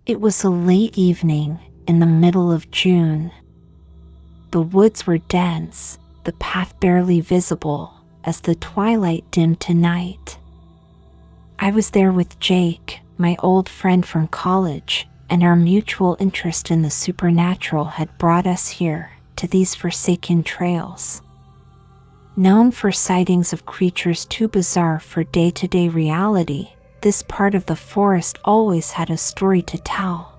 It was a late evening in the middle of June. The woods were dense, the path barely visible as the twilight dimmed to night. I was there with Jake, my old friend from college, and our mutual interest in the supernatural had brought us here, to these forsaken trails. Known for sightings of creatures too bizarre for day-to-day reality, this part of the forest always had a story to tell.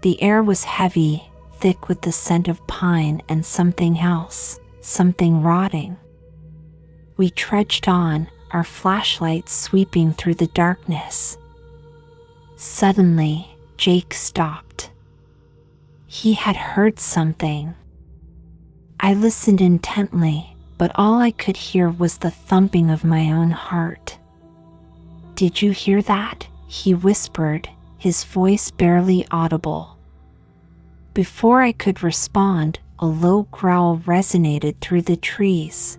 The air was heavy, thick with the scent of pine and something else, something rotting. We trudged on, our flashlights sweeping through the darkness. Suddenly, Jake stopped. He had heard something. I listened intently, but all I could hear was the thumping of my own heart. "Did you hear that?" he whispered, his voice barely audible. Before I could respond, a low growl resonated through the trees.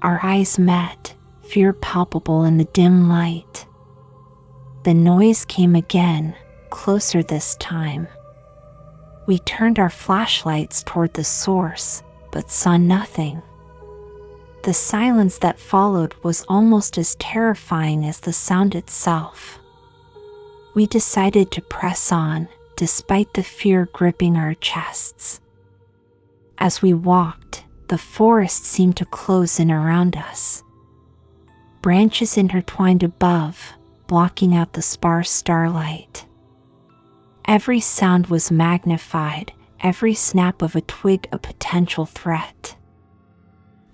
Our eyes met, fear palpable in the dim light. The noise came again, closer this time. We turned our flashlights toward the source, but saw nothing. The silence that followed was almost as terrifying as the sound itself. We decided to press on, despite the fear gripping our chests. As we walked, the forest seemed to close in around us. Branches intertwined above, blocking out the sparse starlight. Every sound was magnified, every snap of a twig a potential threat.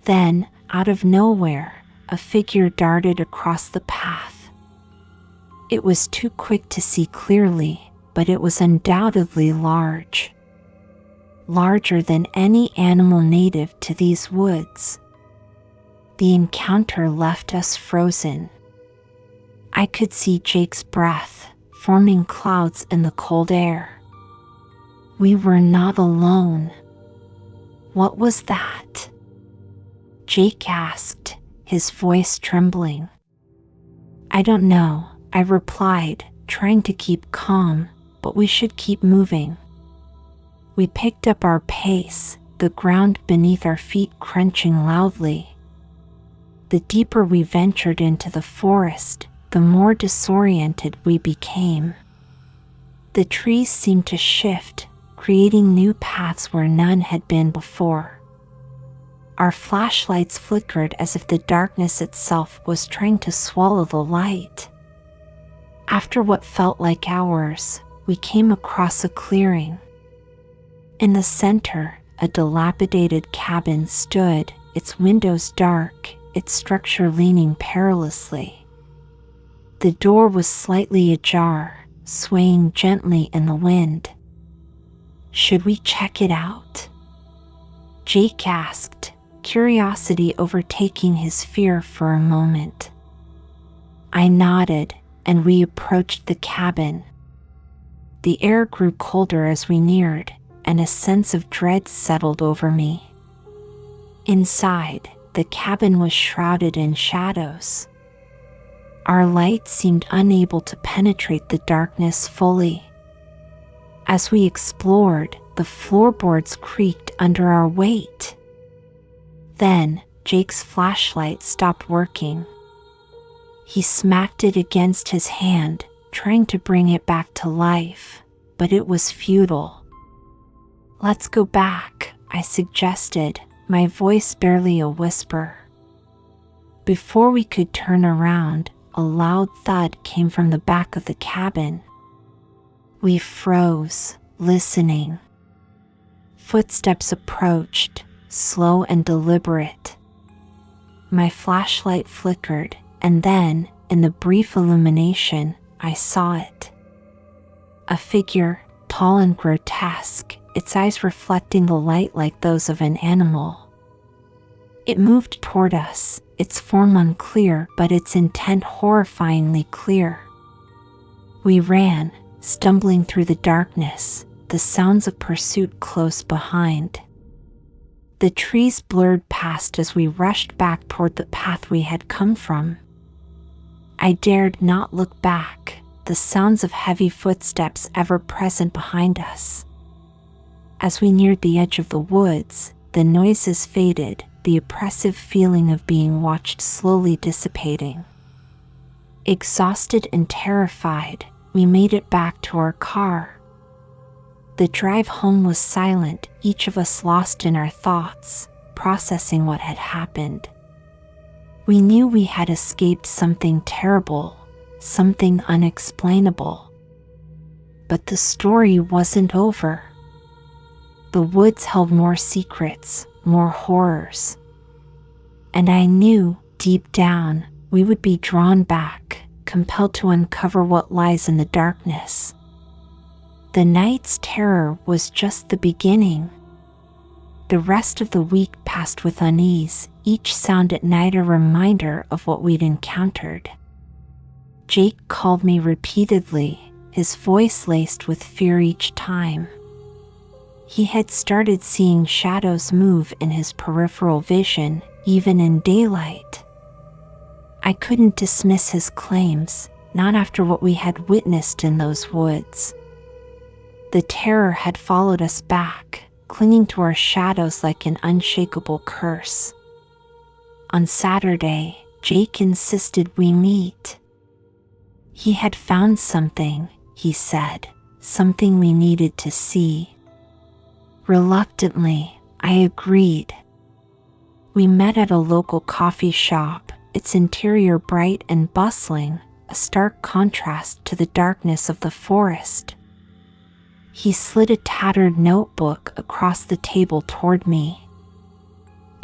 Then, out of nowhere, a figure darted across the path. It was too quick to see clearly, but it was undoubtedly large. Larger than any animal native to these woods. The encounter left us frozen. I could see Jake's breath, forming clouds in the cold air. We were not alone. What was that? Jake asked, his voice trembling. I don't know, I replied, trying to keep calm, but we should keep moving. We picked up our pace, the ground beneath our feet crunching loudly. The deeper we ventured into the forest, the more disoriented we became. The trees seemed to shift, creating new paths where none had been before. Our flashlights flickered as if the darkness itself was trying to swallow the light. After what felt like hours, we came across a clearing. In the center, a dilapidated cabin stood, its windows dark, its structure leaning perilously. The door was slightly ajar, swaying gently in the wind. Should we check it out? Jake asked, curiosity overtaking his fear for a moment. I nodded, and we approached the cabin. The air grew colder as we neared, and a sense of dread settled over me. Inside, the cabin was shrouded in shadows. Our light seemed unable to penetrate the darkness fully. As we explored, the floorboards creaked under our weight. Then, Jake's flashlight stopped working. He smacked it against his hand, trying to bring it back to life, but it was futile. Let's go back, I suggested, my voice barely a whisper. Before we could turn around, a loud thud came from the back of the cabin. We froze, listening. Footsteps approached, slow and deliberate. My flashlight flickered, and then, in the brief illumination, I saw it. A figure, tall and grotesque, its eyes reflecting the light like those of an animal. It moved toward us, its form unclear but its intent horrifyingly clear. We ran, stumbling through the darkness, the sounds of pursuit close behind. The trees blurred past as we rushed back toward the path we had come from. I dared not look back, the sounds of heavy footsteps ever present behind us. As we neared the edge of the woods, the noises faded, the oppressive feeling of being watched slowly dissipating. Exhausted and terrified, we made it back to our car. The drive home was silent, each of us lost in our thoughts, processing what had happened. We knew we had escaped something terrible, something unexplainable. But the story wasn't over. The woods held more secrets, more horrors. And I knew, deep down, we would be drawn back, compelled to uncover what lies in the darkness. The night's terror was just the beginning. The rest of the week passed with unease, each sound at night a reminder of what we'd encountered. Jake called me repeatedly, his voice laced with fear each time. He had started seeing shadows move in his peripheral vision, even in daylight. I couldn't dismiss his claims, not after what we had witnessed in those woods. The terror had followed us back, clinging to our shadows like an unshakable curse. On Saturday, Jake insisted we meet. He had found something, he said, something we needed to see. Reluctantly, I agreed. We met at a local coffee shop, its interior bright and bustling, a stark contrast to the darkness of the forest. He slid a tattered notebook across the table toward me.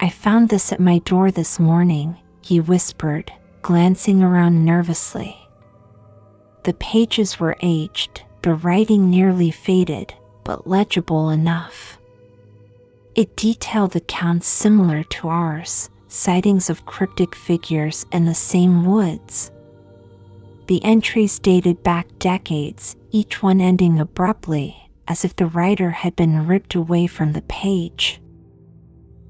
I found this at my door this morning, he whispered, glancing around nervously. The pages were aged, the writing nearly faded, but legible enough. It detailed accounts similar to ours, sightings of cryptic figures in the same woods. The entries dated back decades, each one ending abruptly, as if the writer had been ripped away from the page.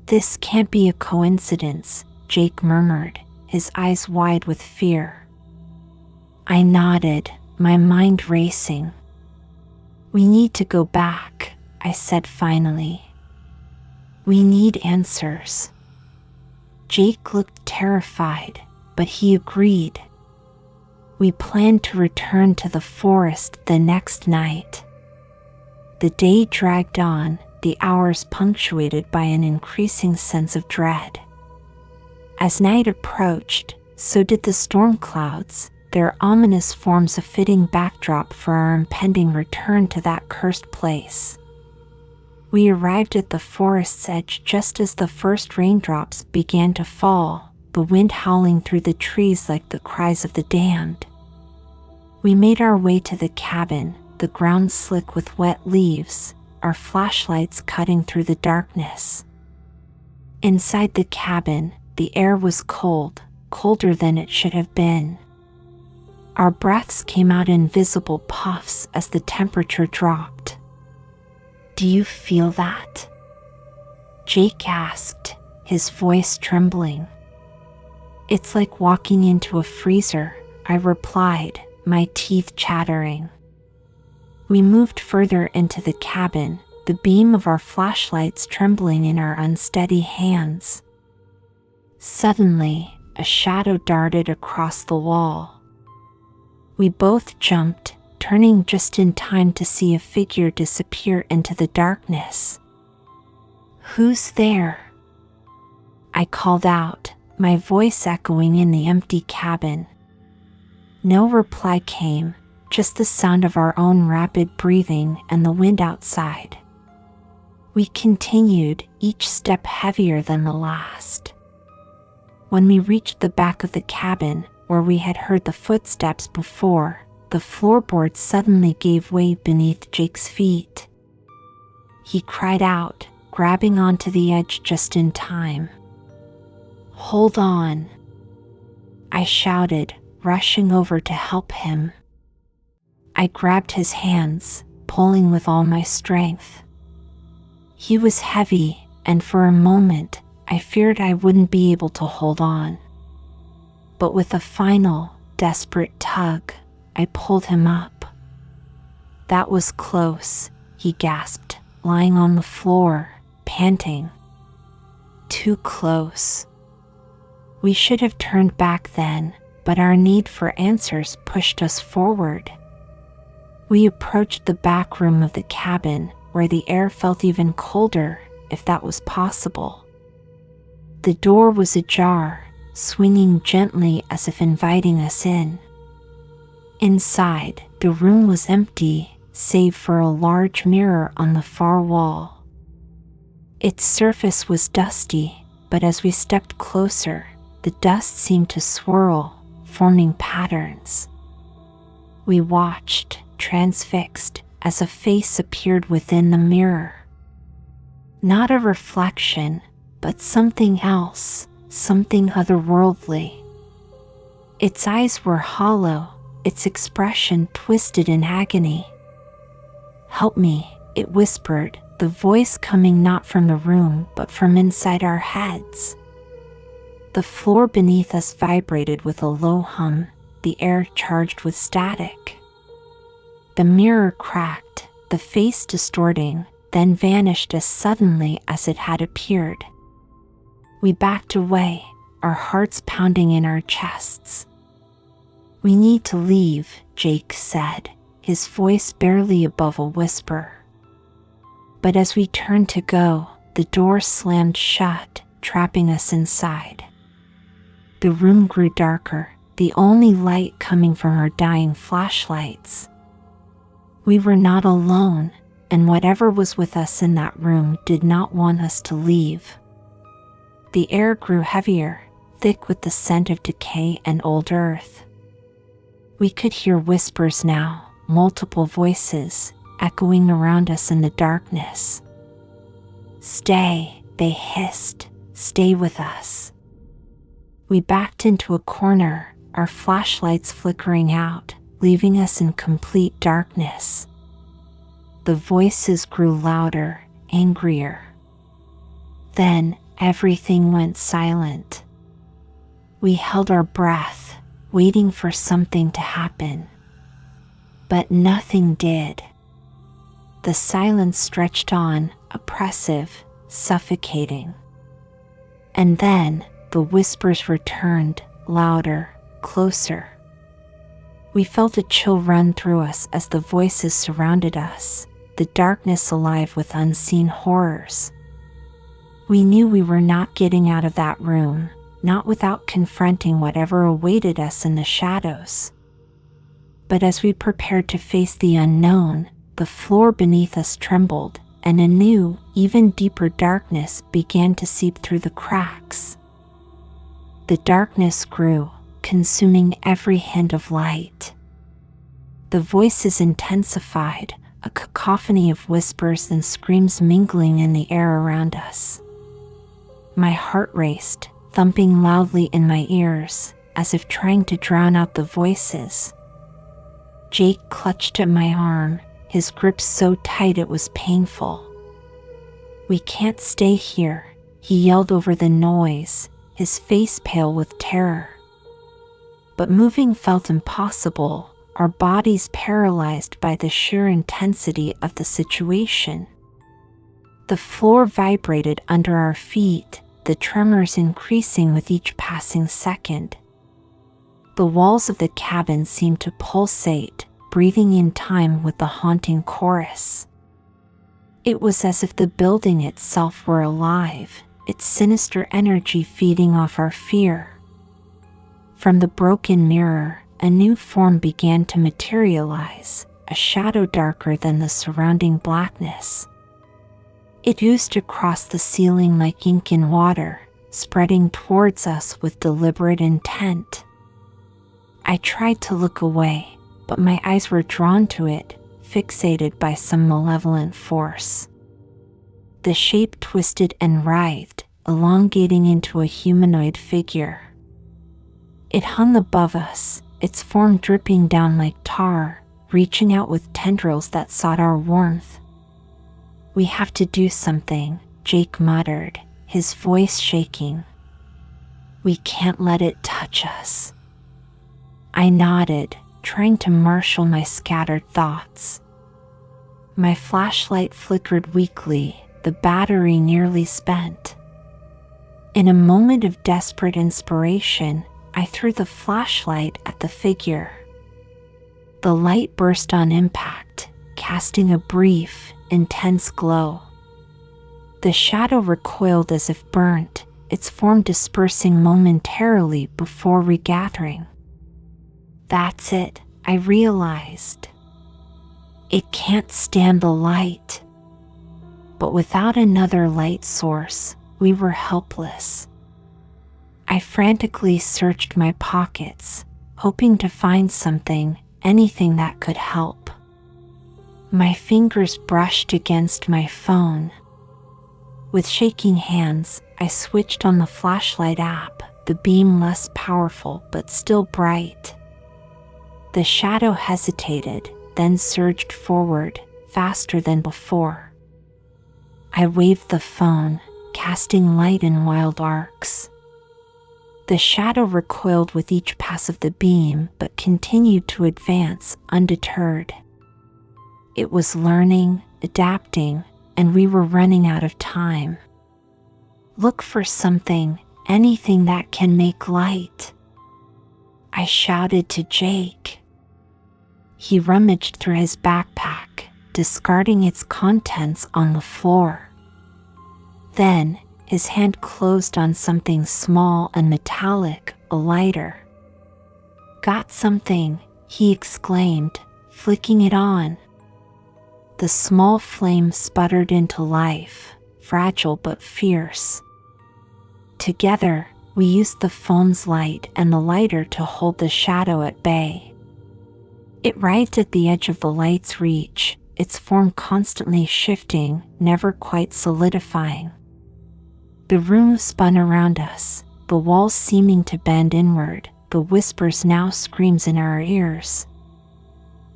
"This can't be a coincidence," Jake murmured, his eyes wide with fear. I nodded, my mind racing. "We need to go back," I said finally. "We need answers." Jake looked terrified, but he agreed. We planned to return to the forest the next night. The day dragged on, the hours punctuated by an increasing sense of dread. As night approached, so did the storm clouds, their ominous forms a fitting backdrop for our impending return to that cursed place. We arrived at the forest's edge just as the first raindrops began to fall, the wind howling through the trees like the cries of the damned. We made our way to the cabin, the ground slick with wet leaves, our flashlights cutting through the darkness. Inside the cabin, the air was cold, colder than it should have been. Our breaths came out in visible puffs as the temperature dropped. "Do you feel that?" Jake asked, his voice trembling. "It's like walking into a freezer," I replied, my teeth chattering. We moved further into the cabin, the beam of our flashlights trembling in our unsteady hands. Suddenly, a shadow darted across the wall. We both jumped, turning just in time to see a figure disappear into the darkness. "Who's there?" I called out, my voice echoing in the empty cabin. No reply came, just the sound of our own rapid breathing and the wind outside. We continued, each step heavier than the last. When we reached the back of the cabin, where we had heard the footsteps before, the floorboards suddenly gave way beneath Jake's feet. He cried out, grabbing onto the edge just in time. "Hold on!" I shouted, rushing over to help him. I grabbed his hands, pulling with all my strength. He was heavy, and for a moment, I feared I wouldn't be able to hold on. But with a final, desperate tug, I pulled him up. That was close, he gasped, lying on the floor, panting. Too close. We should have turned back then, but our need for answers pushed us forward. We approached the back room of the cabin, where the air felt even colder, if that was possible. The door was ajar, swinging gently as if inviting us in. Inside, the room was empty, save for a large mirror on the far wall. Its surface was dusty, but as we stepped closer, the dust seemed to swirl, forming patterns. We watched, transfixed, as a face appeared within the mirror. Not a reflection, but something else, something otherworldly. Its eyes were hollow, its expression twisted in agony. "Help me," it whispered, the voice coming not from the room but from inside our heads. The floor beneath us vibrated with a low hum, the air charged with static. The mirror cracked, the face distorting, then vanished as suddenly as it had appeared. We backed away, our hearts pounding in our chests. "We need to leave," Jake said, his voice barely above a whisper. But as we turned to go, the door slammed shut, trapping us inside. The room grew darker, the only light coming from our dying flashlights. We were not alone, and whatever was with us in that room did not want us to leave. The air grew heavier, thick with the scent of decay and old earth. We could hear whispers now, multiple voices, echoing around us in the darkness. "Stay," they hissed, "stay with us." We backed into a corner, our flashlights flickering out, leaving us in complete darkness. The voices grew louder, angrier. Then everything went silent. We held our breath, waiting for something to happen. But nothing did. The silence stretched on, oppressive, suffocating. And then the whispers returned, louder, closer. We felt a chill run through us as the voices surrounded us, the darkness alive with unseen horrors. We knew we were not getting out of that room, not without confronting whatever awaited us in the shadows. But as we prepared to face the unknown, the floor beneath us trembled, and a new, even deeper darkness began to seep through the cracks. The darkness grew, consuming every hint of light. The voices intensified, a cacophony of whispers and screams mingling in the air around us. My heart raced, thumping loudly in my ears, as if trying to drown out the voices. Jake clutched at my arm, his grip so tight it was painful. "We can't stay here," he yelled over the noise, his face pale with terror. But moving felt impossible, our bodies paralyzed by the sheer intensity of the situation. The floor vibrated under our feet, the tremors increasing with each passing second. The walls of the cabin seemed to pulsate, breathing in time with the haunting chorus. It was as if the building itself were alive, its sinister energy feeding off our fear. From the broken mirror, a new form began to materialize, a shadow darker than the surrounding blackness. It oozed across the ceiling like ink in water, spreading towards us with deliberate intent. I tried to look away, but my eyes were drawn to it, fixated by some malevolent force. The shape twisted and writhed, elongating into a humanoid figure. It hung above us, its form dripping down like tar, reaching out with tendrils that sought our warmth. "We have to do something," Jake muttered, his voice shaking. "We can't let it touch us." I nodded, trying to marshal my scattered thoughts. My flashlight flickered weakly, the battery nearly spent. In a moment of desperate inspiration, I threw the flashlight at the figure. The light burst on impact, casting a brief, intense glow. The shadow recoiled as if burnt, its form dispersing momentarily before regathering. That's it, I realized. It can't stand the light. But without another light source, we were helpless. I frantically searched my pockets, hoping to find something, anything that could help. My fingers brushed against my phone. With shaking hands, I switched on the flashlight app, the beam less powerful but still bright. The shadow hesitated, then surged forward, faster than before. I waved the phone, casting light in wild arcs. The shadow recoiled with each pass of the beam but continued to advance, undeterred. It was learning, adapting, and we were running out of time. Look for something, anything that can make light, I shouted to Jake. He rummaged through his backpack, discarding its contents on the floor. Then, his hand closed on something small and metallic, a lighter. Got something, he exclaimed, flicking it on. The small flame sputtered into life, fragile but fierce. Together, we used the phone's light and the lighter to hold the shadow at bay. It writhed at the edge of the light's reach, its form constantly shifting, never quite solidifying. The room spun around us, the walls seeming to bend inward, the whispers now screams in our ears.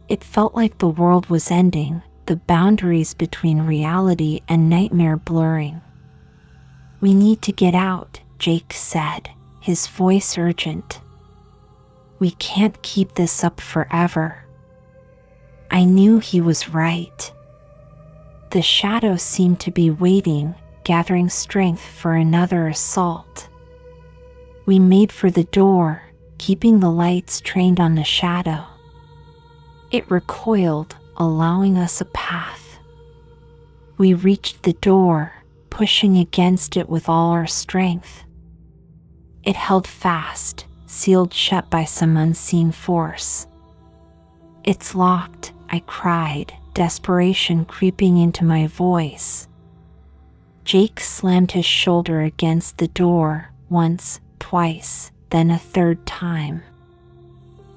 It felt like the world was ending, the boundaries between reality and nightmare blurring. "We need to get out," Jake said, his voice urgent. "We can't keep this up forever." I knew he was right. The shadow seemed to be waiting, gathering strength for another assault. We made for the door, keeping the lights trained on the shadow. It recoiled, allowing us a path. We reached the door, pushing against it with all our strength. It held fast, sealed shut by some unseen force. "It's locked," I cried, desperation creeping into my voice. Jake slammed his shoulder against the door, once, twice, then a third time.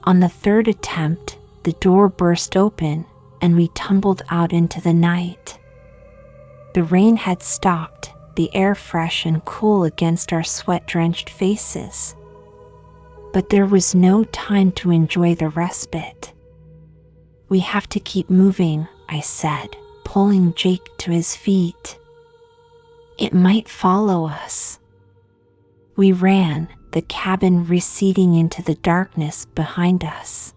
On the third attempt, the door burst open, and we tumbled out into the night. The rain had stopped, the air fresh and cool against our sweat-drenched faces. But there was no time to enjoy the respite. "We have to keep moving," I said, pulling Jake to his feet. "It might follow us." We ran, the cabin receding into the darkness behind us.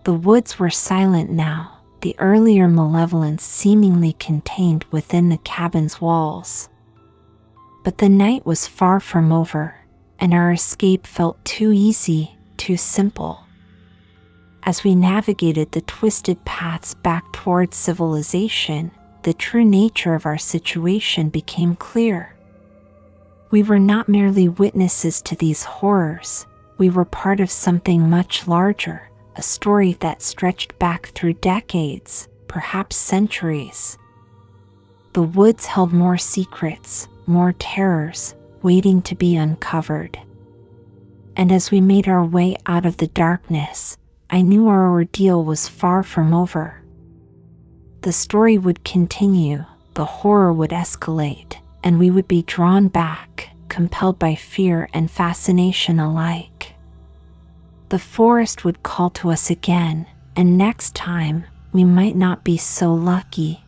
The woods were silent now, the earlier malevolence seemingly contained within the cabin's walls. But the night was far from over, and our escape felt too easy, too simple. As we navigated the twisted paths back towards civilization, the true nature of our situation became clear. We were not merely witnesses to these horrors, we were part of something much larger, a story that stretched back through decades, perhaps centuries. The woods held more secrets, more terrors, waiting to be uncovered. And as we made our way out of the darkness, I knew our ordeal was far from over. The story would continue, the horror would escalate, and we would be drawn back, compelled by fear and fascination alike. The forest would call to us again, and next time, we might not be so lucky.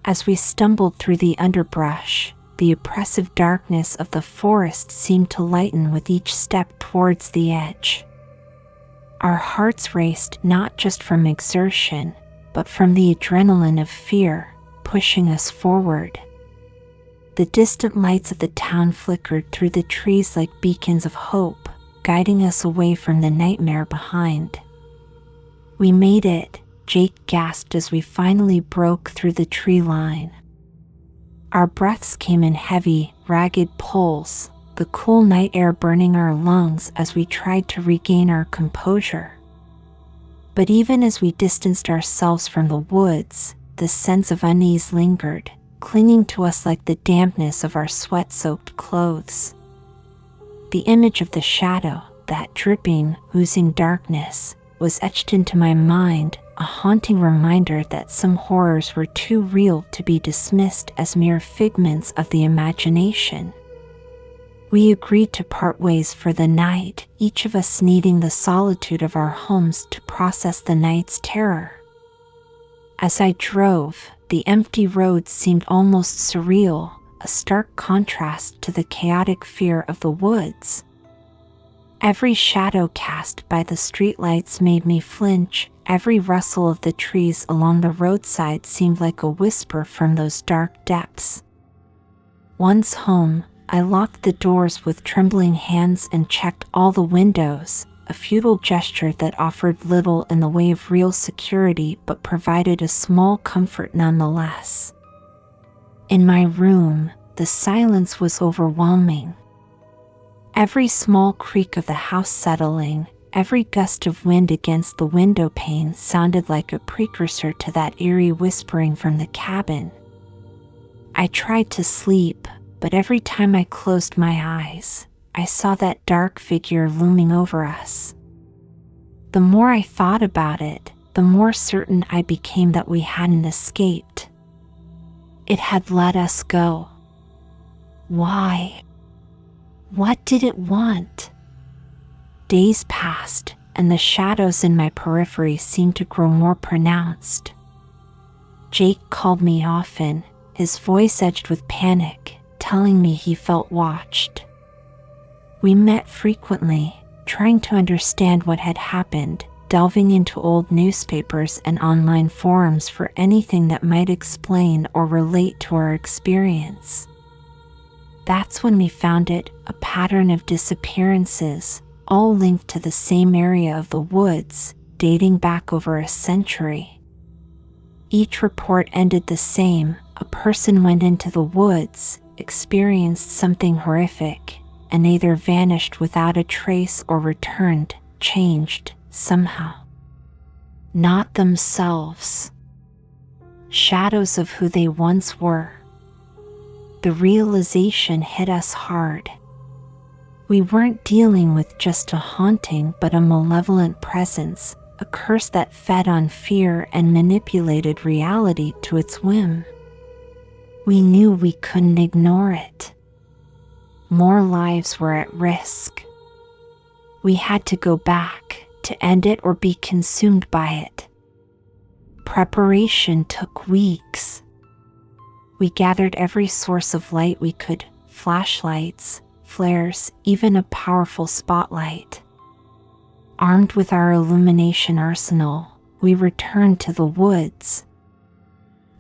As we stumbled through the underbrush, the oppressive darkness of the forest seemed to lighten with each step towards the edge. Our hearts raced not just from exertion, but from the adrenaline of fear pushing us forward. The distant lights of the town flickered through the trees like beacons of hope, guiding us away from the nightmare behind. "We made it," Jake gasped as we finally broke through the tree line. Our breaths came in heavy, ragged pulls, the cool night air burning our lungs as we tried to regain our composure. But even as we distanced ourselves from the woods, the sense of unease lingered, clinging to us like the dampness of our sweat-soaked clothes. The image of the shadow, that dripping, oozing darkness, was etched into my mind, a haunting reminder that some horrors were too real to be dismissed as mere figments of the imagination. We agreed to part ways for the night, each of us needing the solitude of our homes to process the night's terror. As I drove, the empty roads seemed almost surreal, a stark contrast to the chaotic fear of the woods. Every shadow cast by the streetlights made me flinch, every rustle of the trees along the roadside seemed like a whisper from those dark depths. Once home, I locked the doors with trembling hands and checked all the windows, a futile gesture that offered little in the way of real security but provided a small comfort nonetheless. In my room, the silence was overwhelming. Every small creak of the house settling, every gust of wind against the window pane sounded like a precursor to that eerie whispering from the cabin. I tried to sleep, but every time I closed my eyes, I saw that dark figure looming over us. The more I thought about it, the more certain I became that we hadn't escaped. It had let us go. Why? What did it want? Days passed, and the shadows in my periphery seemed to grow more pronounced. Jake called me often, his voice edged with panic, telling me he felt watched. We met frequently, trying to understand what had happened, delving into old newspapers and online forums for anything that might explain or relate to our experience. That's when we found it, a pattern of disappearances, all linked to the same area of the woods, dating back over a century. Each report ended the same: a person went into the woods, experienced something horrific, and either vanished without a trace or returned, changed, somehow. Not themselves. Shadows of who they once were. The realization hit us hard. We weren't dealing with just a haunting but a malevolent presence, a curse that fed on fear and manipulated reality to its whim. We knew we couldn't ignore it. More lives were at risk. We had to go back, to end it or be consumed by it. Preparation took weeks. We gathered every source of light we could: flashlights, flares, even a powerful spotlight. Armed with our illumination arsenal, we returned to the woods.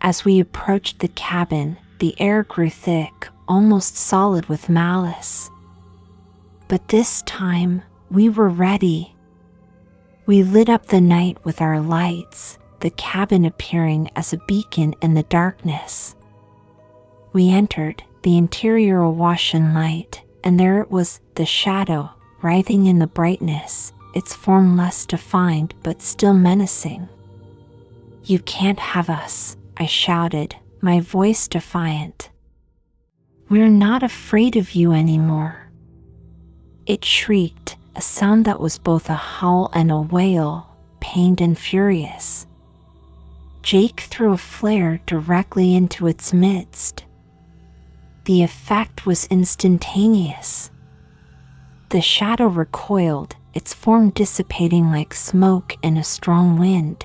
As we approached the cabin, the air grew thick, almost solid with malice. But this time, we were ready. We lit up the night with our lights, the cabin appearing as a beacon in the darkness. We entered, the interior awash in light, and there it was, the shadow, writhing in the brightness, its form less defined but still menacing. "You can't have us," I shouted, my voice defiant. "We're not afraid of you anymore." It shrieked, a sound that was both a howl and a wail, pained and furious. Jake threw a flare directly into its midst. The effect was instantaneous. The shadow recoiled, its form dissipating like smoke in a strong wind.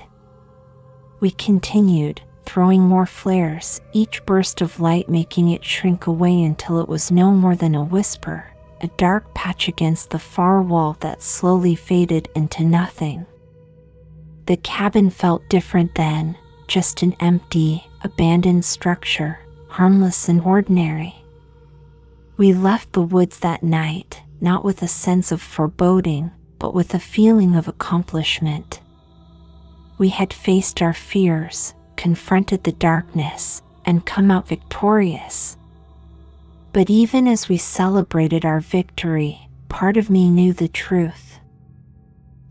We continued, throwing more flares, each burst of light making it shrink away until it was no more than a whisper, a dark patch against the far wall that slowly faded into nothing. The cabin felt different then, just an empty, abandoned structure, harmless and ordinary. We left the woods that night, not with a sense of foreboding, but with a feeling of accomplishment. We had faced our fears, confronted the darkness, and come out victorious. But even as we celebrated our victory, part of me knew the truth.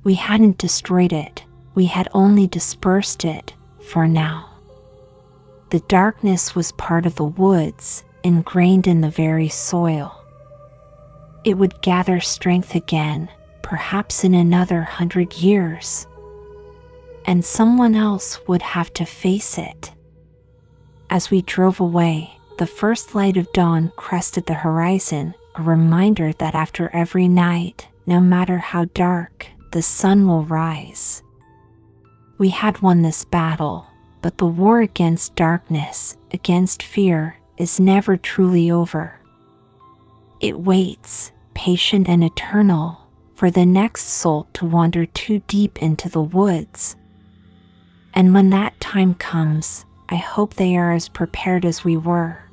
We hadn't destroyed it, we had only dispersed it, for now. The darkness was part of the woods, ingrained in the very soil. It would gather strength again, perhaps in another 100 years. And someone else would have to face it. As we drove away, the first light of dawn crested the horizon, a reminder that after every night, no matter how dark, the sun will rise. We had won this battle, but the war against darkness, against fear, is never truly over. It waits, patient and eternal, for the next soul to wander too deep into the woods. And when that time comes, I hope they are as prepared as we were.